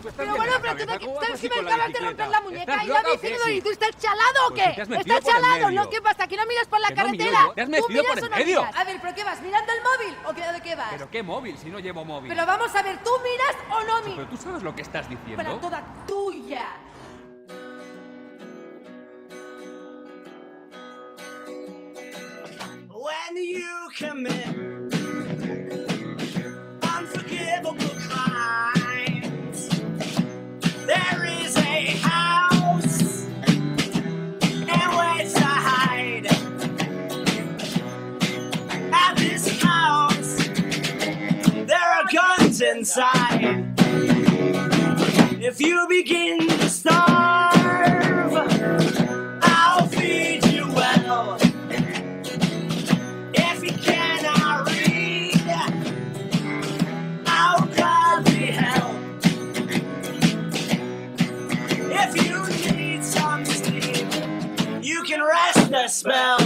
¿Tú estás Pero bien bueno, de la pero tú cabeza? de ¿Cómo qué vas estás así que me con la acabas de bicicleta? romper la muñeca ¿Estás y la loca o bici qué? no Sí. ¿Y tú estás chalado o Pues qué? si te has metido ¿Estás por el chalado? medio. ¿No? ¿Qué pasa? ¿Que no miras por la Que no miro carretera? yo. Te has ¿Tú metido miras por el o no medio. miras? A ver, ¿pero qué vas? ¿Mirando el móvil o de qué vas? ¿Pero qué móvil si no llevo móvil? Pero vamos a ver, ¿tú miras o no Pero miras? tú sabes lo que estás diciendo. Para toda tuya. When you commit unforgivable crimes, there is a house and ways to hide. At this house, there are guns inside. If you begin to starve, I'll feed you well. If you cannot read, I'll gladly help. If you need some sleep, you can rest a spell.